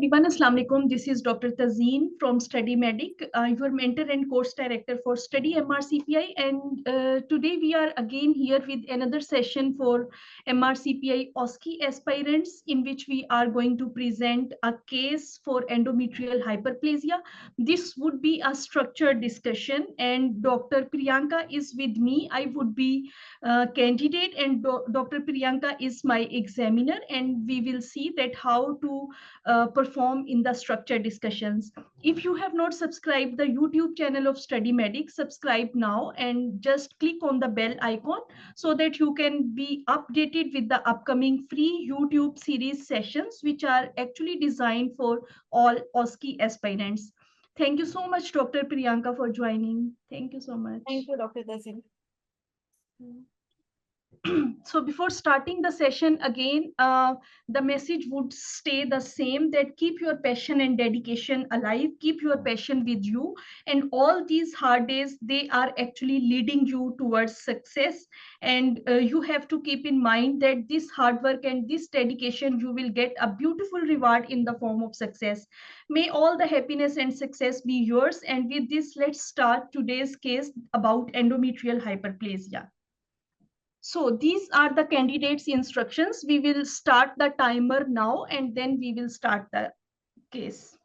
everyone, Assalamu alaikum. This is Dr. Tazeen from Study Medic, your mentor and course director for Study MRCPI. And today we are again here with another session for MRCPI OSCE aspirants, in which we are going to present a case for endometrial hyperplasia. This would be a structured discussion, and Dr. Priyanka is with me. I would be candidate, and Dr. Priyanka is my examiner, and we will see that how to perform in the structured discussions. If you have not subscribed the YouTube channel of Study Medic, subscribe now and just click on the bell icon so that you can be updated with the upcoming free YouTube series sessions, which are actually designed for all OSCE aspirants. Thank you so much, Dr. Priyanka, for joining. Thank you so much. Thank you, Dr. Tazeen. So before starting the session again, the message would stay the same, that keep your passion and dedication alive, keep your passion with you, and all these hard days, they are actually leading you towards success. And you have to keep in mind that this hard work and this dedication, you will get a beautiful reward in the form of success. May all the happiness and success be yours. And with this, let's start today's case about endometrial hyperplasia. So these are the candidates' instructions. We will start the timer now, and then we will start the case.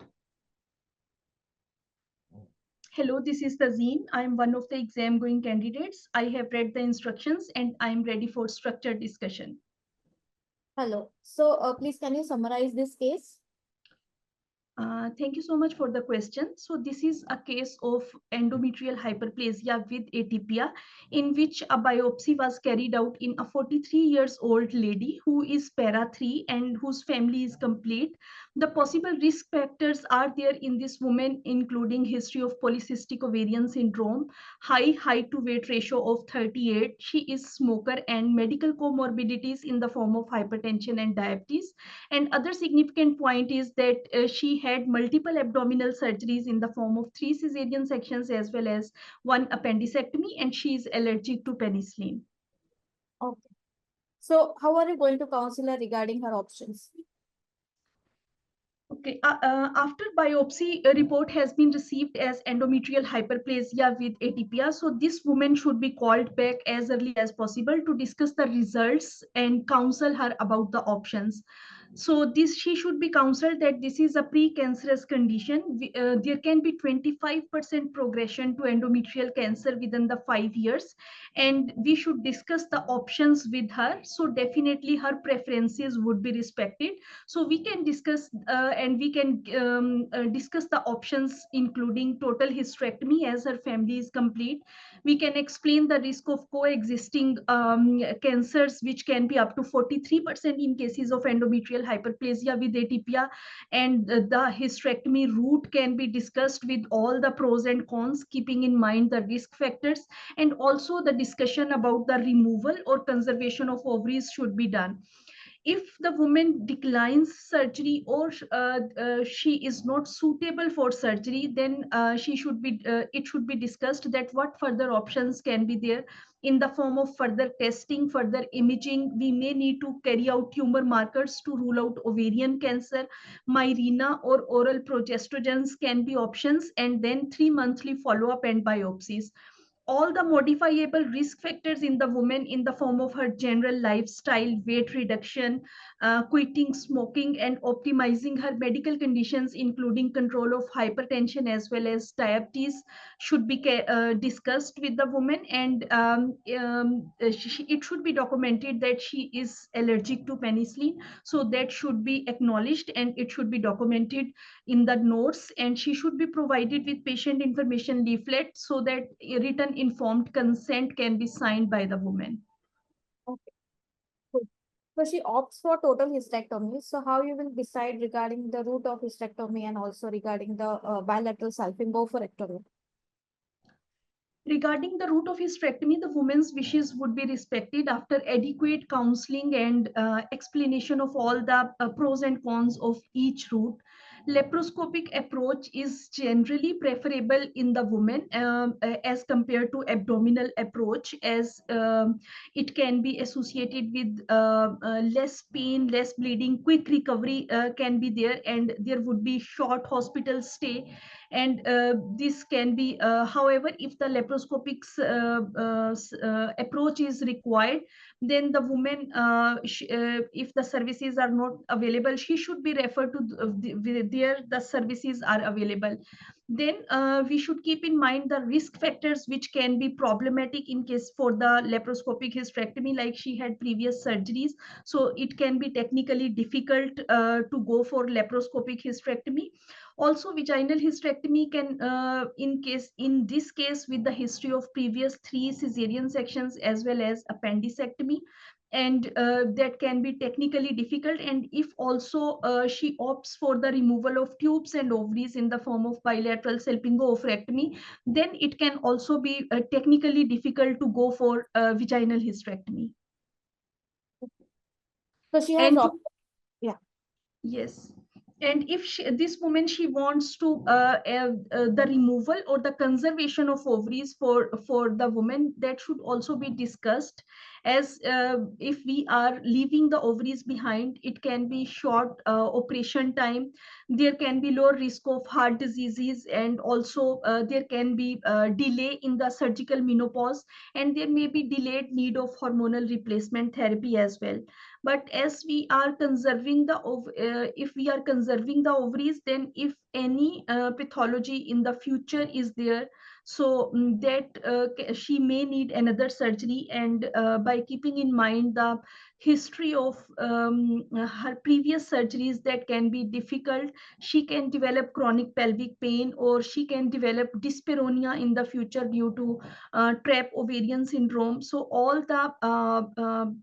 Hello, this is Tazeen. I am one of the exam going candidates. I have read the instructions and I am ready for structured discussion. Hello. So please, can you summarize this case? Thank you so much for the question. So this is a case of endometrial hyperplasia with atypia, in which a biopsy was carried out in a 43-year-old lady who is para 3 and whose family is complete. The possible risk factors are there in this woman, including history of polycystic ovarian syndrome, high height to weight ratio of 38. She is smoker, and medical comorbidities in the form of hypertension and diabetes. And other significant point is that she had multiple abdominal surgeries in the form of 3 cesarean sections as well as 1 appendectomy, and she is allergic to penicillin. Okay. So how are you going to counsel her regarding her options? Okay, after biopsy report has been received as endometrial hyperplasia with atypia, so this woman should be called back as early as possible to discuss the results and counsel her about the options. So she should be counseled that this is a precancerous condition. There can be 25% progression to endometrial cancer within the 5 years, and we should discuss the options with her. So definitely her preferences would be respected. So we can discuss discuss the options, including total hysterectomy as her family is complete. We can explain the risk of coexisting cancers, which can be up to 43% in cases of endometrial hyperplasia with atypia, and the hysterectomy route can be discussed with all the pros and cons, keeping in mind the risk factors, and also the discussion about the removal or conservation of ovaries should be done. If the woman declines surgery, or she is not suitable for surgery, then it should be discussed that what further options can be there in the form of further testing, further imaging. We may need to carry out tumor markers to rule out ovarian cancer. Mirena or oral progestogens can be options, and then 3 monthly follow-up and biopsies. All the modifiable risk factors in the woman in the form of her general lifestyle, weight reduction, quitting smoking, and optimizing her medical conditions, including control of hypertension as well as diabetes, should be discussed with the woman. And it should be documented that she is allergic to penicillin. So that should be acknowledged and it should be documented in the notes, and she should be provided with patient information leaflet so that written informed consent can be signed by the woman. Okay. Good. So she opts for total hysterectomy. So how you will decide regarding the route of hysterectomy and also regarding the bilateral salpingo-oophorectomy? Regarding the route of hysterectomy, the woman's wishes would be respected after adequate counseling and explanation of all the pros and cons of each route. Laparoscopic approach is generally preferable in the woman as compared to abdominal approach, as it can be associated with less pain, less bleeding, quick recovery can be there, and there would be short hospital stay. And this can be, however, if the laparoscopic approach is required, then the woman, if the services are not available, she should be referred to where the services are available. Then we should keep in mind the risk factors which can be problematic in case for the laparoscopic hysterectomy, like she had previous surgeries, so it can be technically difficult to go for laparoscopic hysterectomy. Also, vaginal hysterectomy can, in this case, with the history of previous 3 cesarean sections as well as appendicectomy, and that can be technically difficult. And if also she opts for the removal of tubes and ovaries in the form of bilateral salpingo-oophorectomy, then it can also be technically difficult to go for vaginal hysterectomy. So she has opted. Yeah. Yes. And if this woman, she wants to the removal or the conservation of ovaries for the woman, that should also be discussed, as if we are leaving the ovaries behind, it can be short operation time, there can be low risk of heart diseases, and also there can be delay in the surgical menopause, and there may be delayed need of hormonal replacement therapy as well. But as we are conserving the if we are conserving the ovaries, then if any pathology in the future is there, so that she may need another surgery. And by keeping in mind the history of her previous surgeries, that can be difficult, she can develop chronic pelvic pain, or she can develop dyspareunia in the future due to trap ovarian syndrome. So all the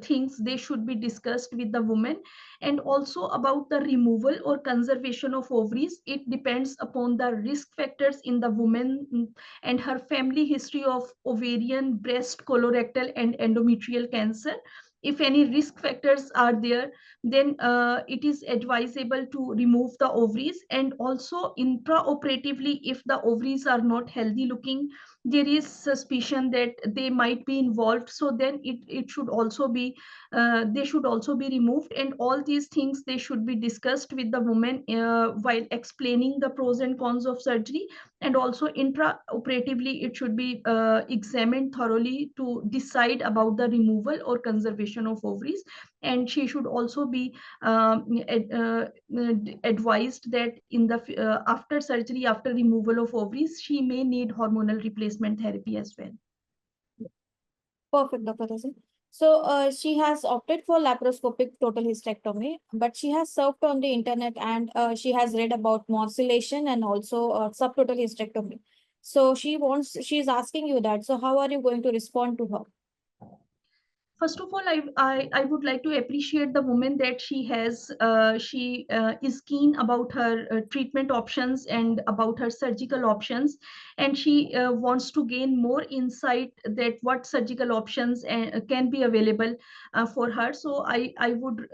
things, they should be discussed with the woman. And also about the removal or conservation of ovaries, it depends upon the risk factors in the woman and her family history of ovarian, breast, colorectal, and endometrial cancer. If any risk factors are there, then it is advisable to remove the ovaries. And also intraoperatively, if the ovaries are not healthy looking, there is suspicion that they might be involved, so then it should also be they should also be removed. And all these things, they should be discussed with the woman while explaining the pros and cons of surgery. And also intraoperatively, it should be examined thoroughly to decide about the removal or conservation of ovaries. And she should also be advised that in the after surgery, after removal of ovaries, she may need hormonal replacement therapy as well. Perfect, Dr. Tazeen. So she has opted for laparoscopic total hysterectomy, but she has surfed on the internet and she has read about morcellation and also subtotal hysterectomy. So she's asking you that. So how are you going to respond to her? First of all, I would like to appreciate the woman that she is keen about her treatment options and about her surgical options, and she wants to gain more insight that what surgical options can be available for her. So I would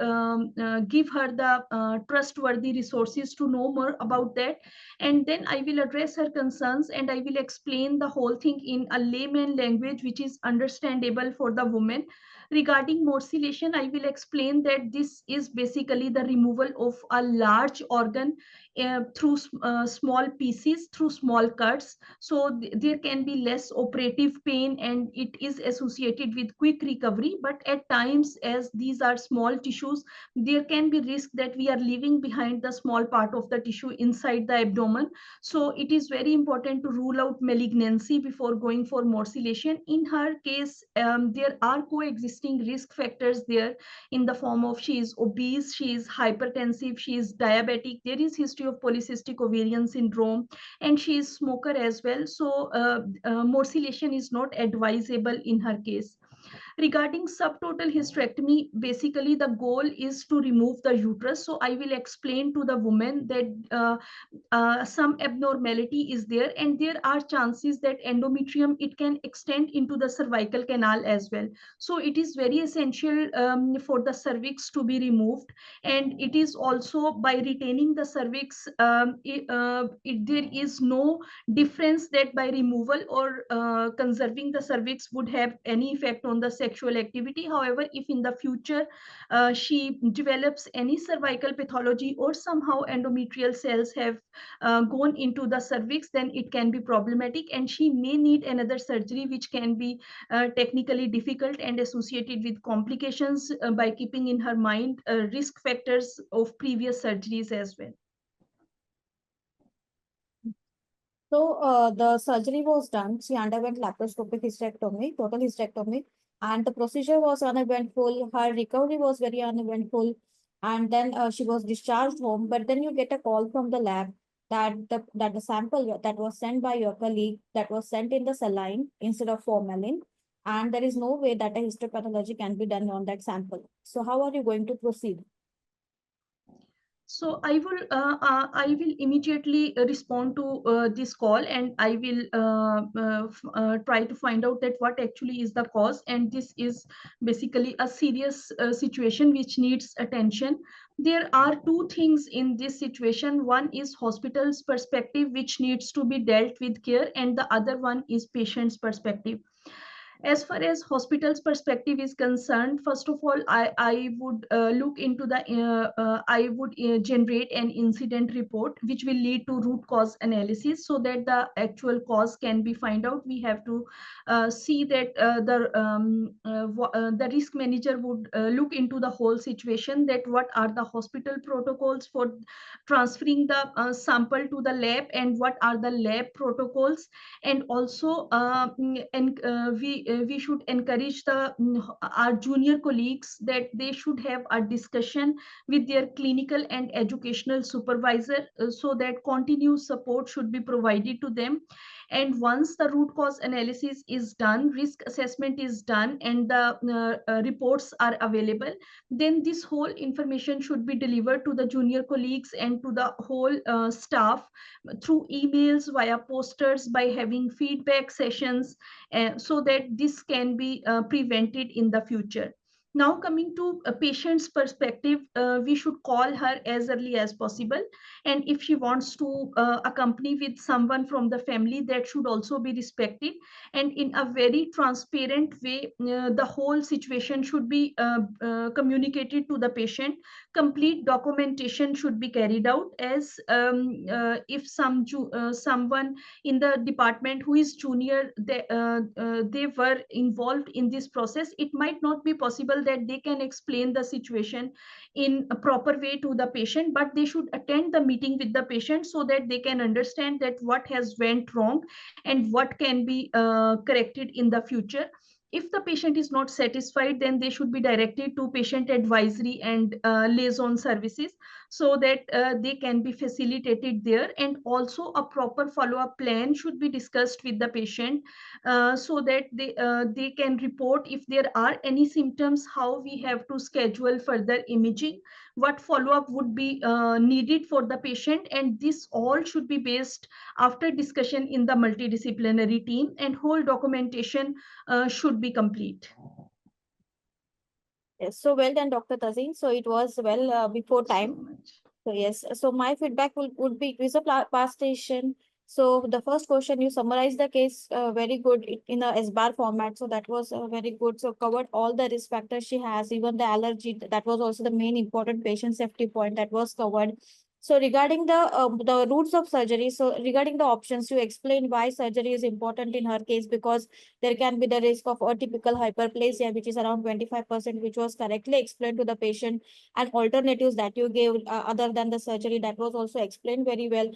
give her the trustworthy resources to know more about that, and then I will address her concerns, and I will explain the whole thing in a layman language which is understandable for the woman. Regarding morcellation, I will explain that this is basically the removal of a large organ through small pieces, through small cuts. So there can be less operative pain, and it is associated with quick recovery. But at times, as these are small tissues, there can be risk that we are leaving behind the small part of the tissue inside the abdomen. So it is very important to rule out malignancy before going for morcellation. In her case, there are coexisting risk factors there, in the form of she is obese, she is hypertensive, she is diabetic, there is history of polycystic ovarian syndrome, and she is smoker as well. So morcellation is not advisable in her case. Regarding subtotal hysterectomy, basically the goal is to remove the uterus. So I will explain to the woman that some abnormality is there, and there are chances that endometrium, it can extend into the cervical canal as well. So it is very essential for the cervix to be removed, and it is also by retaining the cervix, there is no difference that by removal or conserving the cervix would have any effect on the sexual activity. However, if in the future she develops any cervical pathology, or somehow endometrial cells have gone into the cervix, then it can be problematic, and she may need another surgery, which can be technically difficult and associated with complications, by keeping in her mind risk factors of previous surgeries as well. So the surgery was done. She underwent laparoscopic hysterectomy, total hysterectomy, and the procedure was uneventful. Her recovery was very uneventful, and then she was discharged home. But then you get a call from the lab that the sample that was sent by your colleague, that was sent in the saline instead of formalin, and there is no way that a histopathology can be done on that sample. So how are you going to proceed? So I will immediately respond to this call, and I will try to find out that what actually is the cause, and this is basically a serious situation which needs attention. There are two things in this situation. One is hospital's perspective, which needs to be dealt with care, and the other one is patient's perspective. As far as hospital's perspective is concerned, first of all, I would look into the I would generate an incident report, which will lead to root cause analysis, so that the actual cause can be find out. We have to see that the risk manager would look into the whole situation, that what are the hospital protocols for transferring the sample to the lab, and what are the lab protocols. And also we should encourage our junior colleagues that they should have a discussion with their clinical and educational supervisor, so that continuous support should be provided to them. And once the root cause analysis is done, risk assessment is done, and the reports are available, then this whole information should be delivered to the junior colleagues and to the whole staff through emails, via posters, by having feedback sessions, so that this can be prevented in the future. Now, coming to a patient's perspective, we should call her as early as possible. And if she wants to accompany with someone from the family, that should also be respected. And in a very transparent way, the whole situation should be communicated to the patient. Complete documentation should be carried out, as if someone in the department who is junior, they were involved in this process, it might not be possible that they can explain the situation in a proper way to the patient, but they should attend the meeting with the patient, so that they can understand that what has went wrong and what can be corrected in the future. If the patient is not satisfied, then they should be directed to patient advisory and liaison services, so that they can be facilitated there. And also a proper follow-up plan should be discussed with the patient, so that they can report if there are any symptoms, how we have to schedule further imaging, what follow-up would be needed for the patient. And this all should be based after discussion in the multidisciplinary team, and whole documentation should be complete. Yes, so well done, Dr. Tazeen. So it was well before time. So much. So yes, so my feedback would be, it was a past station. So the first question, you summarized the case very good in a SBAR format. So that was very good. So covered all the risk factors she has, even the allergy. That was also the main important patient safety point that was covered. So regarding the routes of surgery, so regarding the options, you explained why surgery is important in her case, because there can be the risk of atypical hyperplasia, which is around 25%, which was correctly explained to the patient, and alternatives that you gave other than the surgery, that was also explained very well.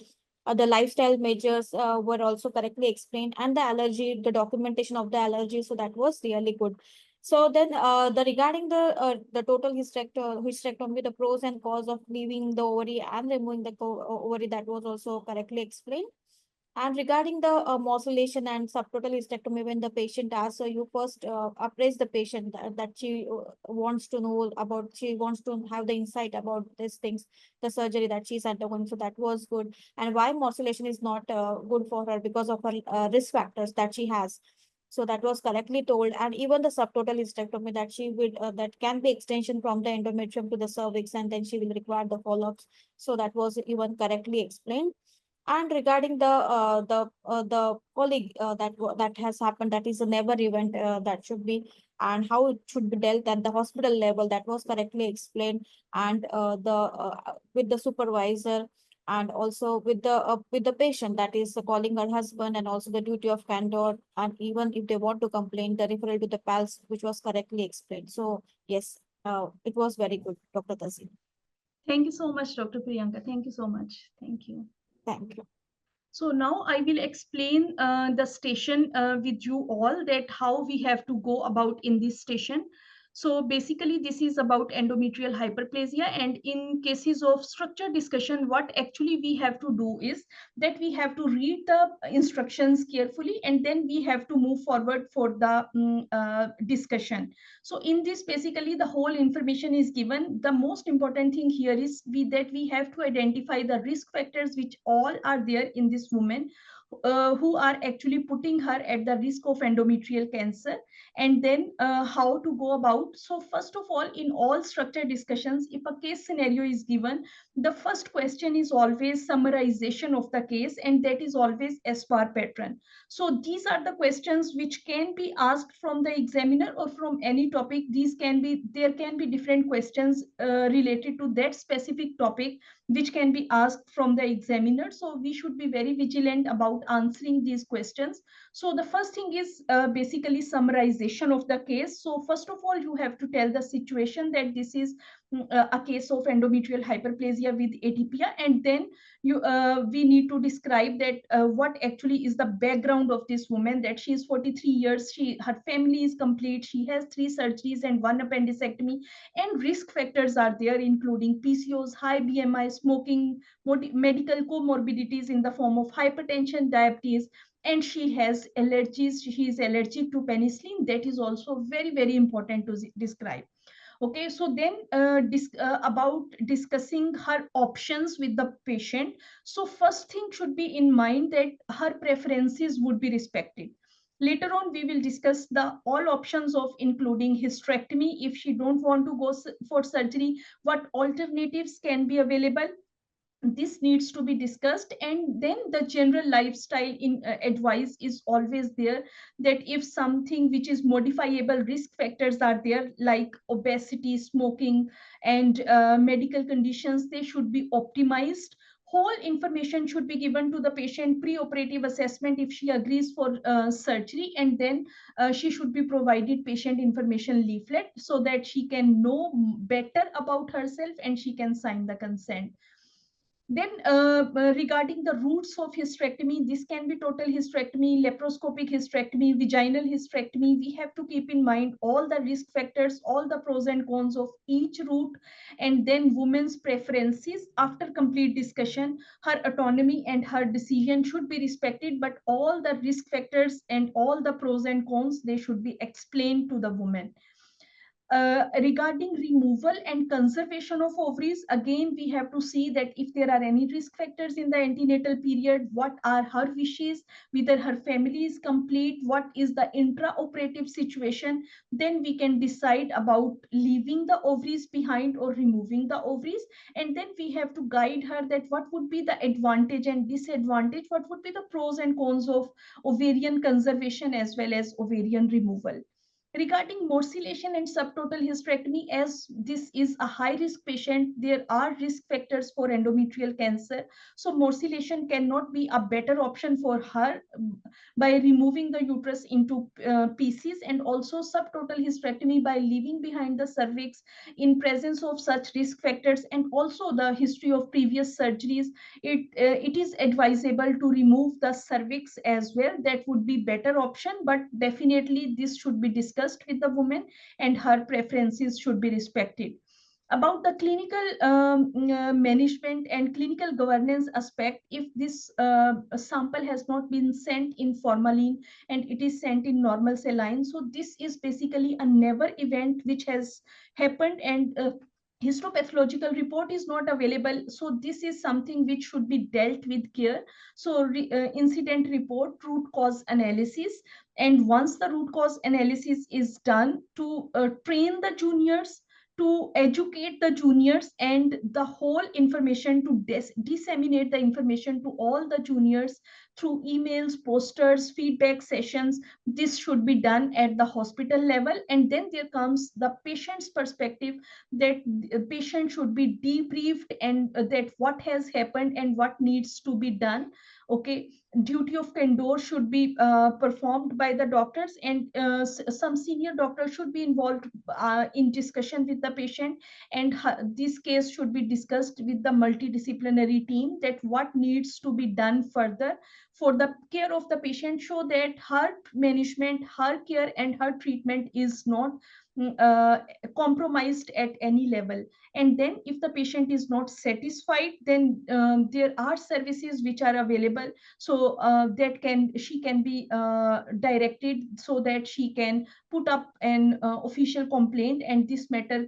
The lifestyle measures were also correctly explained, and the allergy, the documentation of the allergy, so that was really good. So then regarding the total hysterectomy, the pros and cons of leaving the ovary and removing the ovary, that was also correctly explained. And regarding the morcellation and subtotal hysterectomy, when the patient asks, so you first appraise the patient that she wants to know about, she wants to have the insight about these things, the surgery that she's undergoing. So that was good. And why morcellation is not good for her, because of her risk factors that she has. So that was correctly told. And even the subtotal hysterectomy that she will, that can be extension from the endometrium to the cervix, and then she will require the follow-ups. So that was even correctly explained. And regarding the colleague that has happened, that is a never event that should be, and how it should be dealt at the hospital level, that was correctly explained. And the with the supervisor, and also with the patient, that is calling her husband, and also the duty of candor, and even if they want to complain, the referral to the PALS, which was correctly explained. So yes, it was very good, Dr. Tazeen. Thank you so much, Dr. Priyanka. Thank you so much. Thank you. Thank you. So now I will explain the station with you all, that how we have to go about in this station. So basically this is about endometrial hyperplasia, and in cases of structure discussion, what actually we have to do is that we have to read the instructions carefully, and then we have to move forward for the discussion. So in this, basically the whole information is given. The most important thing here is that we have to identify the risk factors which all are there in this woman, who are actually putting her at the risk of endometrial cancer, and then how to go about. So first of all, in all structure discussions, if a case scenario is given, the first question is always summarization of the case, and that is always as per pattern. So these are the questions which can be asked from the examiner or from any topic. These can be, there can be different questions related to that specific topic which can be asked from the examiner. So we should be very vigilant about answering these questions. So the first thing is basically summarization of the case. So first of all, you have to tell the situation that this is a case of endometrial hyperplasia with atypia, and then we need to describe that what actually is the background of this woman, that she is 43 years, her family is complete, she has 3 surgeries and 1 appendectomy, and risk factors are there including PCOS, high BMI, smoking, medical comorbidities in the form of hypertension, diabetes, and she has allergies, she is allergic to penicillin. That is also very, very important to describe. Okay, so then about discussing her options with the patient. So first thing should be in mind that her preferences would be respected. Later on, we will discuss the all options of including hysterectomy. If she don't want to go for surgery, what alternatives can be available, this needs to be discussed. And then the general lifestyle in advice is always there, that if something which is modifiable risk factors are there, like obesity, smoking, and medical conditions, they should be optimized. Whole information should be given to the patient, pre-operative assessment if she agrees for surgery, and then she should be provided patient information leaflet so that she can know better about herself and she can sign the consent. Then regarding the routes of hysterectomy, this can be total hysterectomy, laparoscopic hysterectomy, vaginal hysterectomy. We have to keep in mind all the risk factors, all the pros and cons of each route, and then women's preferences. After complete discussion, her autonomy and her decision should be respected, but all the risk factors and all the pros and cons, they should be explained to the woman. Regarding removal and conservation of ovaries, again, we have to see that if there are any risk factors in the antenatal period, what are her wishes, whether her family is complete, what is the intraoperative situation, then we can decide about leaving the ovaries behind or removing the ovaries. And then we have to guide her that what would be the advantage and disadvantage, what would be the pros and cons of ovarian conservation as well as ovarian removal. Regarding morcellation and subtotal hysterectomy, as this is a high risk patient, there are risk factors for endometrial cancer. So morcellation cannot be a better option for her by removing the uterus into pieces, and also subtotal hysterectomy by leaving behind the cervix in presence of such risk factors and also the history of previous surgeries. It is advisable to remove the cervix as well. That would be better option, but definitely this should be discussed with the woman and her preferences should be respected. About the clinical management and clinical governance aspect, if this sample has not been sent in formalin and it is sent in normal saline, so this is basically a never event which has happened, and histopathological report is not available. So this is something which should be dealt with care. So incident report, root cause analysis, and once the root cause analysis is done, to train the juniors, to educate the juniors, and the whole information to disseminate the information to all the juniors through emails, posters, feedback sessions. This should be done at the hospital level. And then there comes the patient's perspective, that patient should be debriefed, and that what has happened and what needs to be done. Okay, duty of candor should be performed by the doctors, and some senior doctors should be involved in discussion with the patient, and this case should be discussed with the multidisciplinary team, that what needs to be done further for the care of the patient, so that her management, her care, and her treatment is not compromised at any level. And then if the patient is not satisfied, then there are services which are available, so that she can be directed, so that she can put up an official complaint, and this matter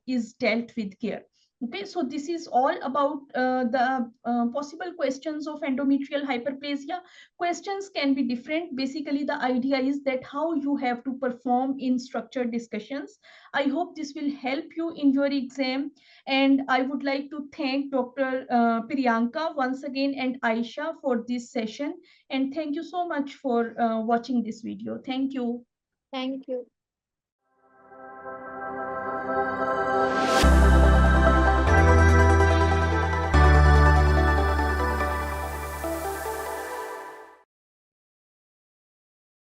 is dealt with care. Okay, so this is all about the possible questions of endometrial hyperplasia. Questions can be different. Basically, the idea is that how you have to perform in structured discussions. I hope this will help you in your exam. And I would like to thank Dr. Priyanka once again, and Aisha, for this session. And thank you so much for watching this video. Thank you. Thank you.